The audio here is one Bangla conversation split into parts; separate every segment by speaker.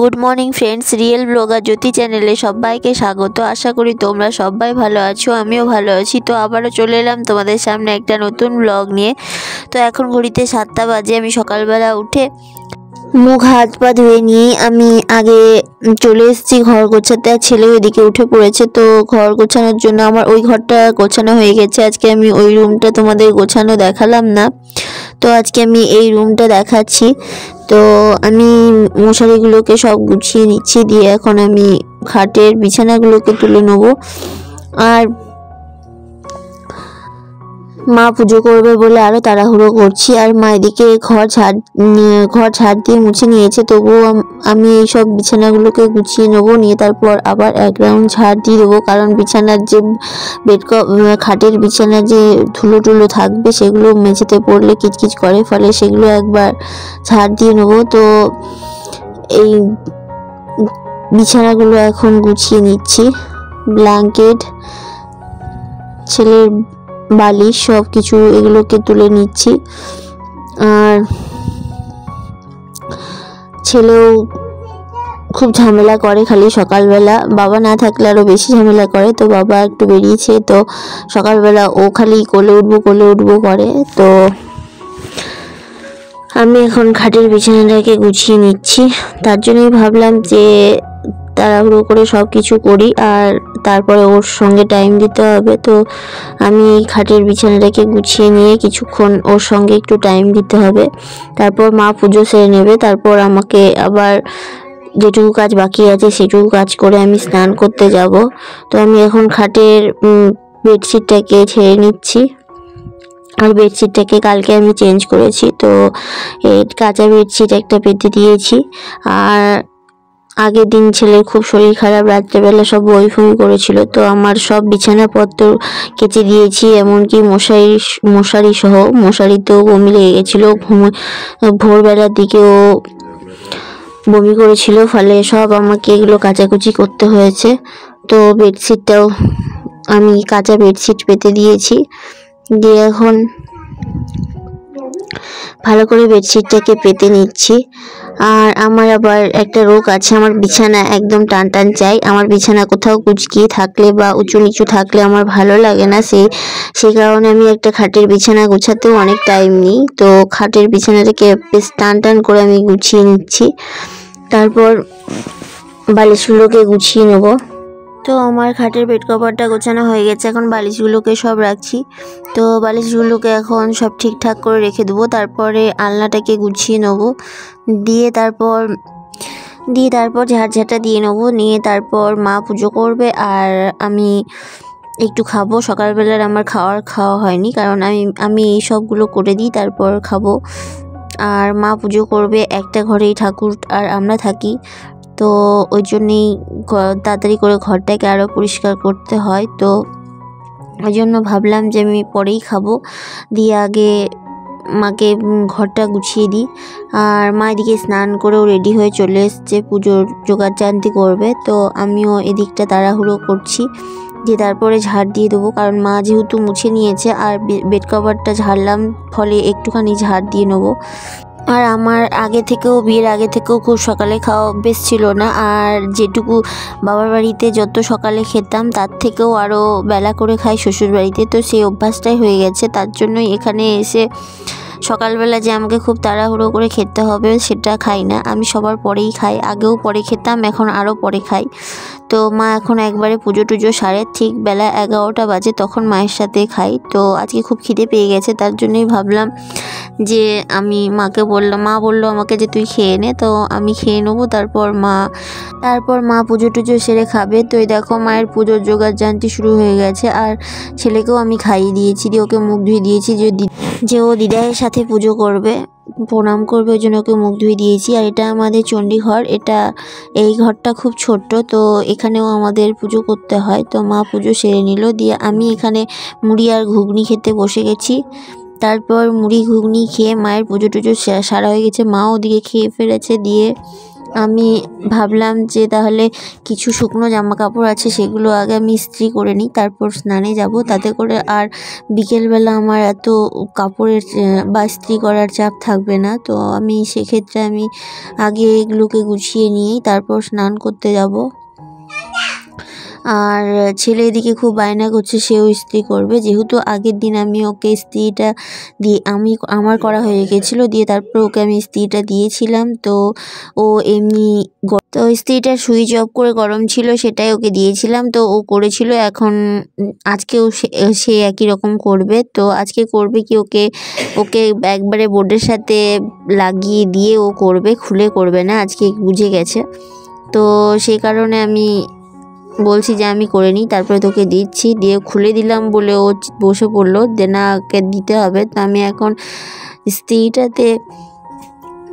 Speaker 1: Good morning friends, real blogger Jyoti চ্যানেলে সবাইকে স্বাগত। আশা করি তোমরা সবাই ভালো আছো, আমিও ভালো আছি। তো আবারও চলে এলাম তোমাদের সামনে একটা নতুন ব্লগ নিয়ে। তো এখন ঘড়িতে 7টা বাজে। আমি সকালবেলা উঠে মুখ হাত পা ধুয়ে নিয়ে আমি আগে চলে এসেছি ঘর গোছাতে, আর ছেলে ওইদিকে উঠে পড়েছে। তো ঘর গোছানোর জন্য আমার ওই ঘরটা গোছানো হয়ে গেছে। আজকে আমি ওই রুমটা তোমাদের গোছানো দেখালাম না, তো আজকে আমি এই রুমটা দেখাচ্ছি। তো আমি মশারিগুলোকে সব গুছিয়ে নিচ্ছি, দিয়ে এখন আমি খাটের বিছানাগুলোকে তুলে নেবো। আর মা পুজো করবে বলে আরও তাড়াহুড়ো করছি, আর মা এদিকে ঘর ঝাড় দিয়ে মুছে নিয়েছে। তবুও আমি এই সব বিছানাগুলোকে গুছিয়ে নেবো, নিয়ে তারপর আবার এক রাউন্ড ঝাড় দিয়ে দেবো। কারণ বিছানার যে খাটের বিছানার যে ধুলো টুলো থাকবে সেগুলো মেঝেতে পড়লে কিচকিচ করে, ফলে সেগুলো একবার ঝাড় দিয়ে নেবো। তো এই বিছানাগুলো এখন গুছিয়ে নিচ্ছি, ব্ল্যাঙ্কেট, ছেলের বালিশ, সব কিছু এগুলোকে তুলে নিচ্ছি। আর ছেলেও খুব ঝামেলা করে, খালি সকালবেলা বাবা না থাকলে আরও বেশি ঝামেলা করে। তো বাবা একটু বেরিয়েছে, তো সকালবেলা ও খালি কোলে উঠবো করে। তো আমি এখন খাটের বিছানাটাকে গুছিয়ে নিচ্ছি। তার জন্যই ভাবলাম যে তাড়াহুড়ো করে সব কিছু করি, আর তারপরে ওর সঙ্গে টাইম দিতে হবে। তো আমি খাটের বিছানাটাকে গুছিয়ে নিয়ে কিছুক্ষণ ওর সঙ্গে একটু টাইম দিতে হবে। তারপর মা পুজো সেরে নেবে, তারপর আমাকে আবার যেটুকু কাজ বাকি আছে সেটুকু কাজ করে আমি স্নান করতে যাব। তো আমি এখন খাটের বেডশিটটাকে ছেড়ে নিচ্ছি, আর বেডশিটটাকে কালকে আমি চেঞ্জ করেছি। তো এই কাঁচা বেডশিট একটা পেতে দিয়েছি। আর আগের দিন ছেলের খুব শরীর খারাপ, রাত্রেবেলা সব বমি করেছিল। তো আমার সব বিছানাপত্র কেচে দিয়েছি, এমনকি মশারি সহ। মশারিতেও বমি লেগে গেছিলো, ভোরবেলার দিকেও বমি করেছিল, ফলে সব আমাকে এগুলো কাচাকুচি করতে হয়েছে। তো বেডশিটটাও আমি কাঁচা বেডশিট পেতে দিয়েছি, দিয়ে এখন ভালো করে বেডশিটটাকে পেতে নিচ্ছি। আর আমার আবার একটা রোগ আছে, আমার বিছানা একদম টান টান চাই। আমার বিছানা কোথাও কুচকিয়ে থাকলে বা উঁচু নিচু থাকলে আমার ভালো লাগে না। সেই কারণে আমি একটা খাটের বিছানা গোছাতেও অনেক টাইম নিই। তো খাটের বিছানাটাকে বেশ টান টান করে আমি গুছিয়ে নিচ্ছি, তারপর বালিশগুলোকে গুছিয়ে নেব। তো আমার খাটের বেড কভারটা গোছানো হয়ে গেছে, এখন বালিশগুলোকে সব রাখছি। তো বালিশগুলোকে এখন সব ঠিকঠাক করে রেখে দেবো। তারপরে আলনাটাকে গুছিয়ে নেব, দিয়ে তারপর ঝাড়ঝাঁটা দিয়ে নেবো, নিয়ে তারপর মা পুজো করবে আর আমি একটু খাবো। সকালবেলার আমার খাওয়া হয়নি, কারণ আমি এই সবগুলো করে দিই, তারপর খাবো। আর মা পুজো করবে, একটা ঘরেই ঠাকুর আর আমরা থাকি। তো ওই জন্যেই তাড়াতাড়ি করে ঘরটাকে আরও পরিষ্কার করতে হয়। তো ওই জন্য ভাবলাম যে আমি পরেই খাবো, দিয়ে আগে মাকে ঘরটা গুছিয়ে দিই। আর মা এদিকে স্নান করেও রেডি হয়ে চলে এসছে, পুজোর জোগাড়জান্তি করবে। তো আমিও এদিকটা তাড়াহুড়ো করছি, দিয়ে তারপরে ঝাড় দিয়ে দেবো, কারণ মা যেহেতু মুছে নিয়েছে আর বেড কভারটা ঝাড়লাম, ফলে একটুখানি ঝাড় দিয়ে নেবো। আর আমার বিয়ের আগে থেকেও খুব সকালে খাওয়া অভ্যেস ছিল না, আর যেটুকু বাবার বাড়িতে যত সকালে খেতাম তার থেকেও আরও বেলা করে খাই শ্বশুর বাড়িতে। তো সেই অভ্যাসটাই হয়ে গেছে, তার জন্যই এখানে এসে সকালবেলা যে আমাকে খুব তাড়াহুড়ো করে খেতে হবে সেটা খাই না। আমি সবার পরেই খাই, আগেও পরে খেতাম, এখন আরও পরে খাই। তো মা এখন একবারে পুজো টুজো সারে ঠিক বেলা 11টা বাজে, তখন মায়ের সাথে খাই। তো আজকে খুব খিদে পেয়ে গেছে, তার জন্যই ভাবলাম যে আমি মাকে বললাম, মা বললো আমাকে যে তুই খেয়ে নে। তো আমি খেয়ে নেবো, তারপর মা পুজো টুজো সেরে খাবে। তো এই দেখো মায়ের পুজোর জোগাড়জান্তি শুরু হয়ে গেছে, আর ছেলেকেও আমি খাইয়ে দিয়েছি, দিয়ে ওকে মুখ ধুয়ে দিয়েছি যে ও দিদায়ের সাথে পুজো করবে, প্রণাম করবে, ওই জন্য ওকে মুখ ধুয়ে দিয়েছি। আর এটা আমাদের চণ্ডীঘর, এই ঘরটা খুব ছোট্ট, তো এখানেও আমাদের পুজো করতে হয়। তো মা পুজো সেরে নিল, দিয়ে আমি এখানে মুড়ি আর ঘুগনি খেতে বসে গেছি। তারপর মুড়ি ঘুগনি খেয়ে মায়ের পুজো টুজো সারা হয়ে গেছে, মাও ওদিকে খেয়ে ফেলেছে, দিয়ে আমি ভাবলাম যে তাহলে কিছু শুকনো জামা কাপড় আছে সেগুলো আগে আমি ইস্ত্রি করে নিই, তারপর স্নানে যাব, তাতে করে আর বিকেলবেলা আমার এত কাপড়ের বা ইস্ত্রি করার চাপ থাকবে না। তো আমি সেক্ষেত্রে আমি আগে এগুলোকে গুছিয়ে নিয়েই তারপর স্নান করতে যাব। আর ছেলে এদিকে খুব বায়না করছে, সেও ইস্ত্রি করবে, যেহেতু আগের দিন আমি ওকে ইস্ত্রিটা দিয়ে আমার করা হয়ে গেছিলো, দিয়ে তারপর ওকে আমি ইস্ত্রিটা দিয়েছিলাম। তো ও এমনি তো ইস্ত্রিটা সুইচ অফ করে গরম ছিল সেটাই ওকে দিয়েছিলাম, তো ও করেছিল। এখন আজকেও সে একই রকম করবে। তো আজকে করবে কি, ওকে একবারে বোর্ডের সাথে লাগিয়ে দিয়ে ও করবে, খুলে করবে না, আজকে বুঝে গেছে। তো সেই কারণে আমি বলছি যে আমি করে নিই, তারপরে তোকে দিচ্ছি। দিয়ে খুলে দিলাম বলে ও বসে পড়লো যে না, ওকে দিতে হবে। তো আমি এখন ইস্ত্রিটাতে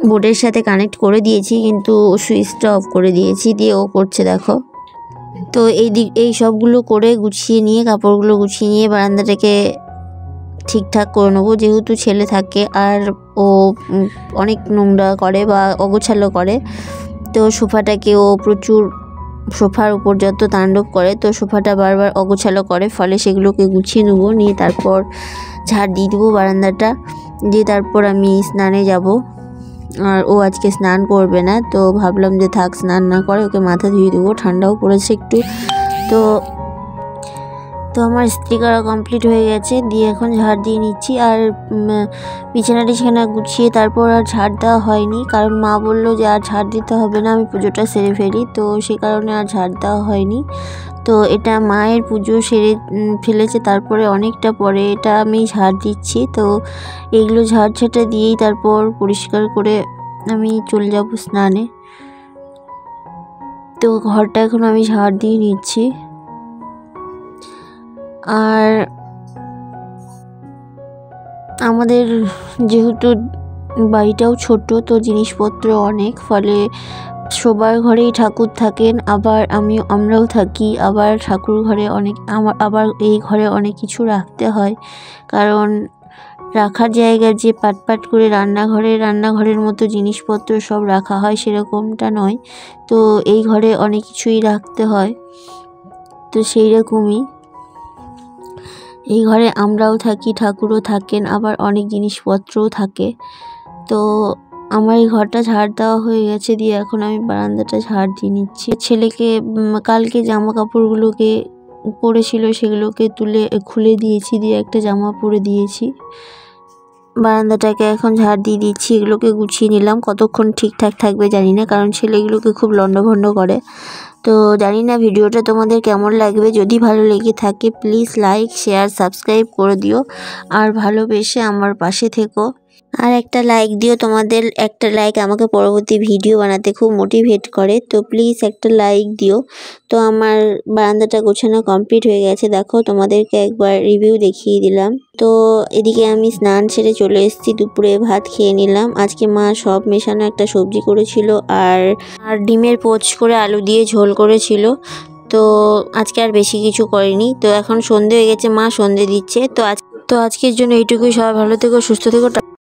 Speaker 1: বোর্ডের সাথে কানেক্ট করে দিয়েছি, কিন্তু সুইচটা অফ করে দিয়েছি, দিয়ে ও করছে দেখো। তো এই সবগুলো করে গুছিয়ে নিয়ে, কাপড়গুলো গুছিয়ে নিয়ে বারান্দাটাকে ঠিকঠাক করে নেবো, যেহেতু ছেলে থাকে আর ও অনেক নোংরা করে বা অগোছালো করে। তো সোফাটাকে ও প্রচুর, সোফার উপর যত তাণ্ডব করে, তো সোফাটা বারবার অগোছালো করে, ফলে সেগুলোকে গুছিয়ে নেবো, নিয়ে তারপর ঝাড় দিয়ে দেবো বারান্দাটা, দিয়ে তারপর আমি স্নানে যাব। আর ও আজকে স্নান করবে না, তো ভাবলাম যে থাক, স্নান না করে ওকে মাথা ধুয়ে দেবো, ঠান্ডাও পড়েছে একটু। তো আমার ইস্ত্রি করা কমপ্লিট হয়ে গেছে, দিয়ে এখন ঝাড় দিয়ে নিচ্ছি। আর বিছানা গুছিয়ে তারপর আর ঝাড় দেওয়া হয়নি, কারণ মা বললো যে আর ঝাড় দিতে হবে না, আমি পুজোটা সেরে ফেলি, তো সে কারণে আর ঝাড় দেওয়া হয়নি। তো এটা মায়ের পুজো সেরে ফেলেছে, তারপরে অনেকটা পরে এটা আমি ঝাড় দিচ্ছি। তো এইগুলো ঝাড় দিয়েই তারপর পরিষ্কার করে আমি চলে যাব স্নানে। তো ঘরটা এখন আমি ঝাড় দিয়ে নিচ্ছি। আর আমাদের যেহেতু বাড়িটাও ছোট, তো জিনিসপত্র অনেক, ফলে সবার ঘরেই ঠাকুর থাকেন, আবার আমরাও থাকি, আবার ঠাকুর ঘরে আবার এই ঘরে অনেক কিছু রাখতে হয়, কারণ রাখার জায়গা যে পাট করে রান্নাঘরের মতো জিনিসপত্র সব রাখা হয় সেরকমটা নয়। তো এই ঘরে অনেক কিছুই রাখতে হয়, তো সেই রকমই এই ঘরে আমরাও থাকি, ঠাকুরও থাকেন, আবার অনেক জিনিসপত্রও থাকে। তো আমার এই ঘরটা ঝাড় দেওয়া হয়ে গেছে, দিয়ে এখন আমি বারান্দাটা ঝাড় দিয়ে নিচ্ছি। ছেলেকে কালকে জামা কাপড়গুলোকে পরেছিল সেগুলোকে খুলে দিয়েছি, দিয়ে একটা জামা পরে দিয়েছি। বারান্দাটাকে এখন ঝাড় দিয়ে দিচ্ছি, এগুলোকে গুছিয়ে নিলাম। কতক্ষণ ঠিকঠাক থাকবে জানি না, কারণ ছেলেগুলোকে খুব লন্ডভন্ড করে। তো জানি না ভিডিওটা তোমাদের কেমন লাগবে, যদি ভালো লেগে থাকে প্লিজ লাইক, শেয়ার, সাবস্ক্রাইব করে দিও, আর ভালোবেসে আমার পাশে থেকো। আর একটা লাইক দিও, তোমাদের একটা লাইক আমাকে পরবর্তী ভিডিও বানাতে খুব মোটিভেট করে, তো প্লিজ একটা লাইক দিও। তো আমার বারান্দাটা গোছানো কমপ্লিট হয়ে গেছে, দেখো তোমাদেরকে একবার রিভিউ দেখিয়ে দিলাম। তো এদিকে আমি স্নান সেরে চলে এসেছি, দুপুরে ভাত খেয়ে নিলাম। আজকে মা সব মেশানো একটা সবজি করেছিল, আর ডিমের পোচ করে আলু দিয়ে ঝোল করেছিল। তো আজকে আর বেশি কিছু করিনি। তো এখন সন্ধে হয়ে গেছে, মা সন্ধে দিচ্ছে। তো আজকের জন্য এইটুকুই। সবাই ভালো থেকো, সুস্থ থেকো।